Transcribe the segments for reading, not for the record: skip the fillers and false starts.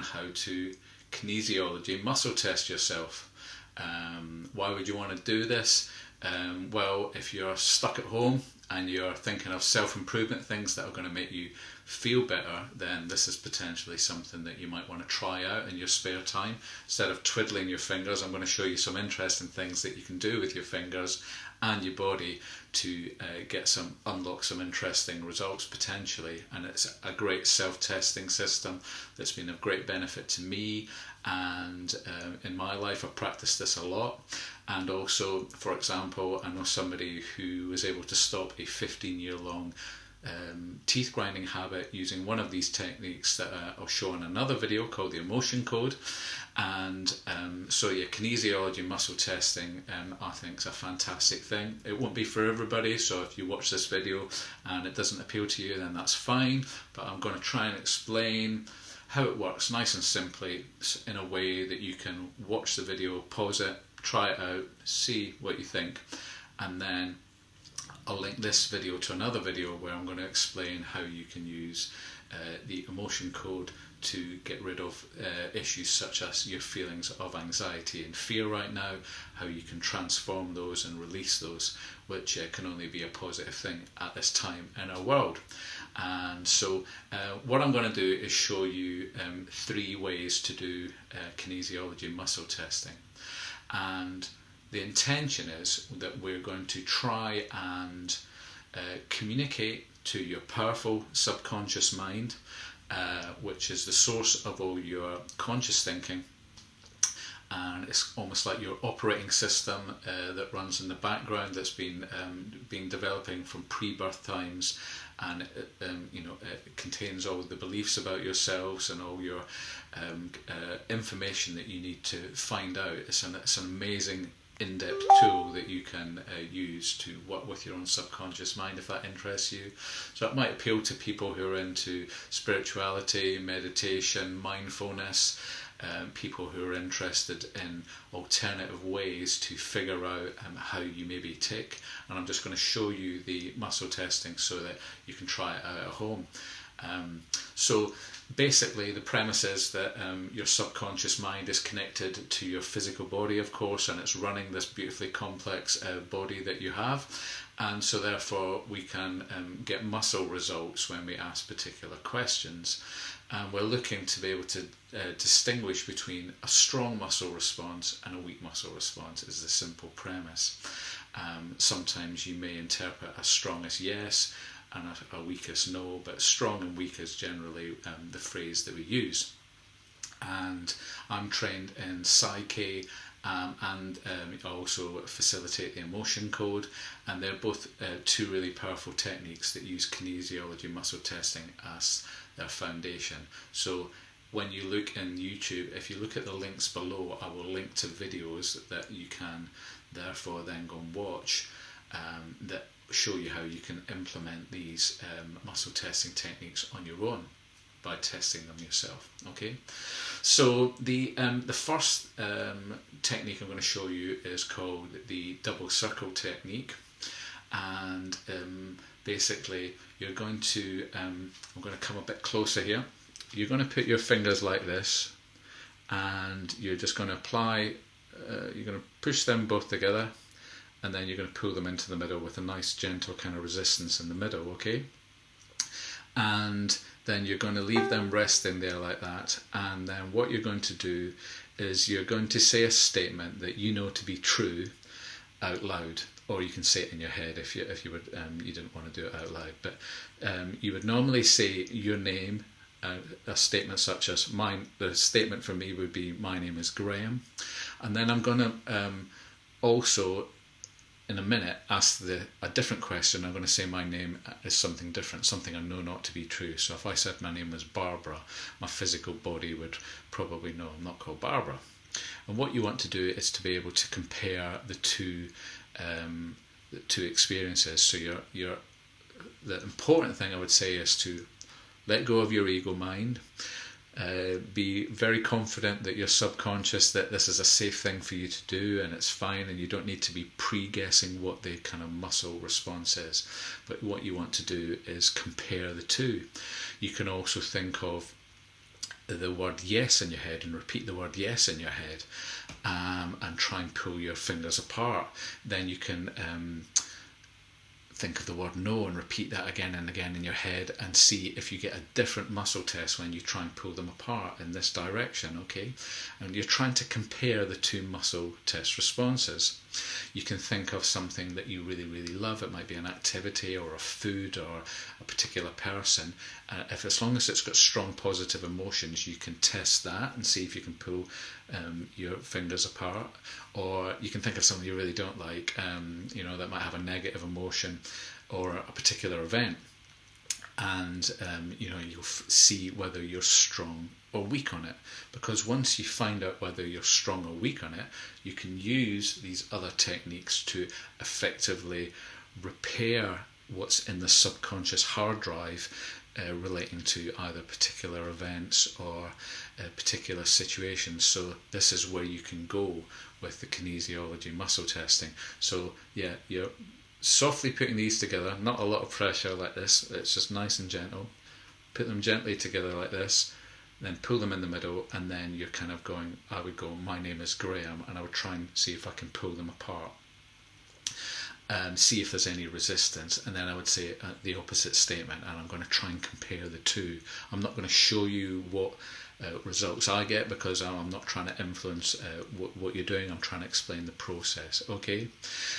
learn how to kinesiology muscle test yourself. Why would you want to do this? Well, if you're stuck at home and you're thinking of self-improvement, things that are going to make you feel better, then this is potentially something that you might want to try out in your spare time. Instead of twiddling your fingers, I'm going to show you some interesting things that you can do with your fingers and your body to unlock some interesting results potentially. And it's a great self-testing system that's been of great benefit to me, and in my life I've practiced this a lot. And also, for example, I know somebody who was able to stop a 15-year-long teeth grinding habit using one of these techniques that I'll show in another video called the emotion code. And so yeah, kinesiology muscle testing I think is a fantastic thing. It won't be for everybody, so if you watch this video and it doesn't appeal to you, then that's fine, but I'm going to try and explain how it works nice and simply in a way that you can watch the video, pause it, try it out, see what you think, and then I'll link this video to another video where I'm going to explain how you can use the emotion code to get rid of issues such as your feelings of anxiety and fear right now, how you can transform those and release those, which can only be a positive thing at this time in our world. And so what I'm going to do is show you 3 ways to do kinesiology muscle testing. And the intention is that we're going to try and communicate to your powerful subconscious mind, which is the source of all your conscious thinking. And it's almost like your operating system that runs in the background, that's been developing from pre-birth times, and it contains all the beliefs about yourselves and all your information that you need to find out. It's an amazing in-depth tool that you can use to work with your own subconscious mind, if that interests you. So it might appeal to people who are into spirituality, meditation, mindfulness, people who are interested in alternative ways to figure out how you maybe tick. And I'm just going to show you the muscle testing so that you can try it out at home. So basically the premise is that your subconscious mind is connected to your physical body, of course, and it's running this beautifully complex body that you have. And so therefore we can get muscle results when we ask particular questions. And we're looking to be able to distinguish between a strong muscle response and a weak muscle response, is the simple premise. Sometimes you may interpret as strong as yes and a weak as no, but strong and weak is generally the phrase that we use. And I'm trained in Psych-k and also facilitate the emotion code, and they're both 2 really powerful techniques that use kinesiology muscle testing as their foundation. So when you look in YouTube, if you look at the links below, I will link to videos that you can therefore then go and watch that show you how you can implement these muscle testing techniques on your own by testing them yourself. Okay, so the first technique I'm going to show you is called the double circle technique, and basically you're going to I'm going to come a bit closer here. You're going to put your fingers like this, and you're just going to apply you're going to push them both together, and then you're going to pull them into the middle with a nice gentle kind of resistance in the middle, okay? And then you're going to leave them resting there like that, and then what you're going to do is you're going to say a statement that you know to be true out loud, or you can say it in your head if you would you didn't want to do it out loud, but you would normally say your name. A statement such as the statement for me would be, my name is Graham, and then I'm going to also in a minute ask a different question. I'm going to say my name is something different, something I know not to be true. So if I said my name was Barbara, my physical body would probably know I'm not called Barbara. And what you want to do is to be able to compare the two experiences. So the important thing I would say is to let go of your ego mind. Be very confident that you're subconscious, that this is a safe thing for you to do and it's fine, and you don't need to be pre-guessing what the kind of muscle response is. But what you want to do is compare the two. You can also think of the word yes in your head and repeat the word yes in your head, and try and pull your fingers apart. Then you can think of the word no and repeat that again and again in your head, and see if you get a different muscle test when you try and pull them apart in this direction, okay? And you're trying to compare the two muscle test responses. You can think of something that you really, really love. It might be an activity or a food or a particular person. If as long as it's got strong positive emotions, you can test that and see if you can pull your fingers apart. Or you can think of something you really don't like, that might have a negative emotion or a particular event, and you'll see whether you're strong or weak on it. Because once you find out whether you're strong or weak on it, you can use these other techniques to effectively repair what's in the subconscious hard drive relating to either particular events or particular situations. So this is where you can go with the kinesiology muscle testing. So yeah, you're softly putting these together, not a lot of pressure like this, it's just nice and gentle. Put them gently together like this, then pull them in the middle, and then you're kind of going, I would go, my name is Graham, and I would try and see if I can pull them apart and see if there's any resistance, and then I would say the opposite statement, and I'm going to try and compare the two. I'm not going to show you what results I get, because I'm not trying to influence what you're doing. I'm trying to explain the process, okay?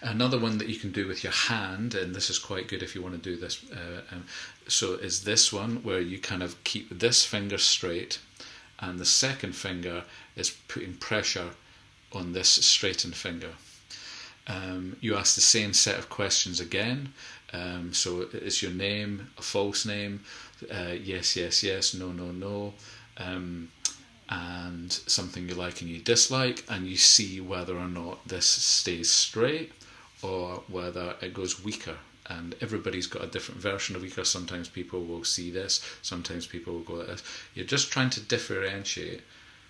Another one that you can do with your hand, and this is quite good if you want to do this, so is this one where you kind of keep this finger straight, and the second finger is putting pressure on this straightened finger. You ask the same set of questions again. So is your name a false name? Yes, yes, yes, no, no, no. And something you like and you dislike, and you see whether or not this stays straight or whether it goes weaker. And everybody's got a different version of weaker. Sometimes people will see this, sometimes people will go like this. You're just trying to differentiate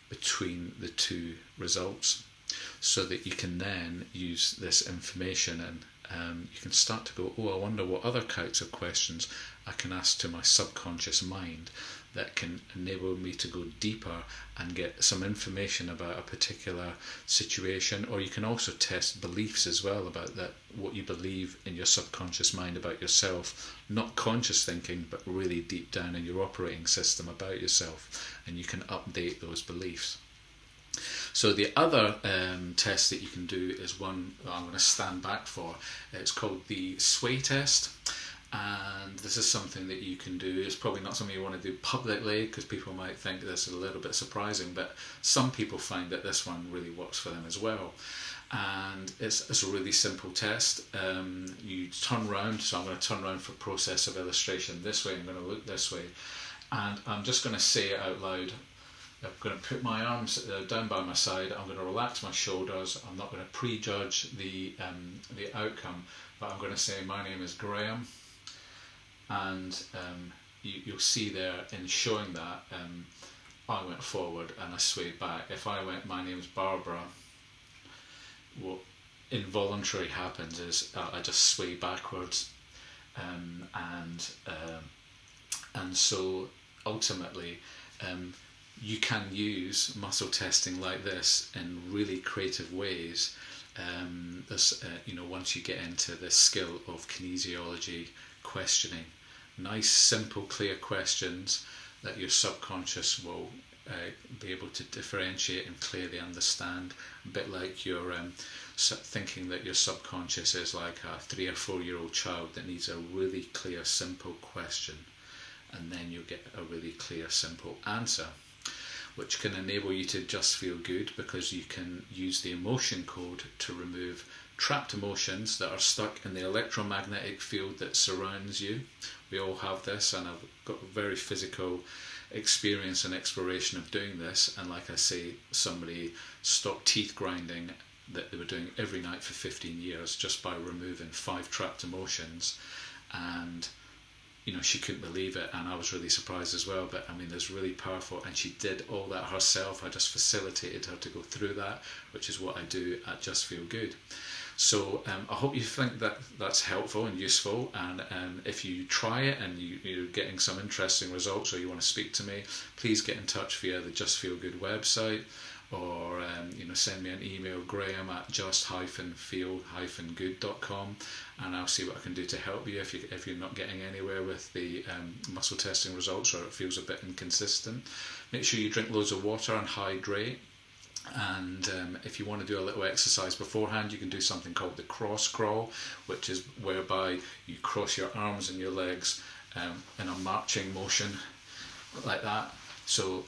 between the two results, so that you can then use this information, and you can start to go, I wonder what other kinds of questions I can ask to my subconscious mind that can enable me to go deeper and get some information about a particular situation. Or you can also test beliefs as well about that, what you believe in your subconscious mind about yourself, not conscious thinking, but really deep down in your operating system about yourself, and you can update those beliefs. So the other test that you can do is one that I'm going to stand back for. It's called the sway test, and this is something that you can do. It's probably not something you want to do publicly, because people might think this is a little bit surprising, but some people find that this one really works for them as well. And it's a really simple test. You turn round, so I'm going to turn round for process of illustration this way, I'm going to look this way, and I'm just going to say it out loud. I'm going to put my arms down by my side. I'm going to relax my shoulders. I'm not going to prejudge the outcome, but I'm going to say, my name is Graham, and you'll see there in showing that I went forward and I swayed back. If I went, my name is Barbara, what involuntary happens is I just sway backwards, and so ultimately. You can use muscle testing like this in really creative ways. Once you get into the skill of kinesiology questioning, nice, simple, clear questions that your subconscious will be able to differentiate and clearly understand. A bit like you're thinking that your subconscious is like a 3 or 4 year old child that needs a really clear, simple question, and then you'll get a really clear, simple answer, which can enable you to just feel good, because you can use the emotion code to remove trapped emotions that are stuck in the electromagnetic field that surrounds you. We all have this, and I've got a very physical experience and exploration of doing this. And like I say, somebody stopped teeth grinding that they were doing every night for 15 years just by removing 5 trapped emotions, and she couldn't believe it, and I was really surprised as well. But I mean, it's really powerful, and she did all that herself. I just facilitated her to go through that, which is what I do at Just Feel Good. So I hope you think that that's helpful and useful, and if you try it and you're getting some interesting results, or you want to speak to me, please get in touch via the Just Feel Good website, or send me an email, graham@just-feel-good.com, and I'll see what I can do to help you if you're not getting anywhere with the muscle testing results, or it feels a bit inconsistent. Make sure you drink loads of water and hydrate. And if you want to do a little exercise beforehand, you can do something called the cross crawl, which is whereby you cross your arms and your legs in a marching motion like that. So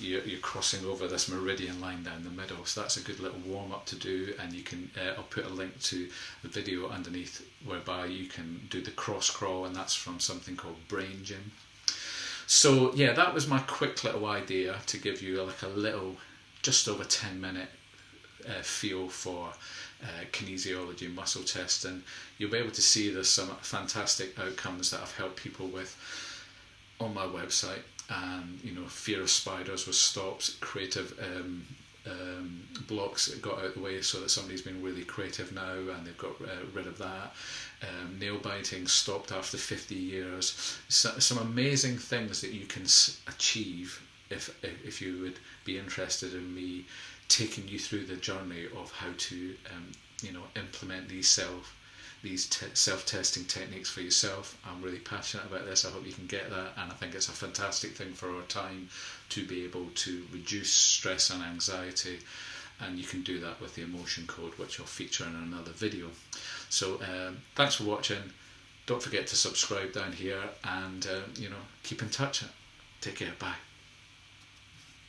you're crossing over this meridian line down the middle. So that's a good little warm up to do, and you can I'll put a link to the video underneath whereby you can do the cross crawl, and that's from something called Brain Gym. So yeah, that was my quick little idea to give you like a little, just over 10-minute feel for kinesiology muscle testing. You'll be able to see there's some fantastic outcomes that I've helped people with on my website. And fear of spiders was stopped, creative blocks got out of the way, so that somebody's been really creative now and they've got rid of that. Nail biting stopped after 50 years. Some amazing things that you can achieve if you would be interested in me taking you through the journey of how to implement these self-testing techniques for yourself. I'm really passionate about this. I hope you can get that, and I think it's a fantastic thing for our time to be able to reduce stress and anxiety, and you can do that with the emotion code, which I'll feature in another video. So thanks for watching. Don't forget to subscribe down here, and keep in touch. Take care. Bye.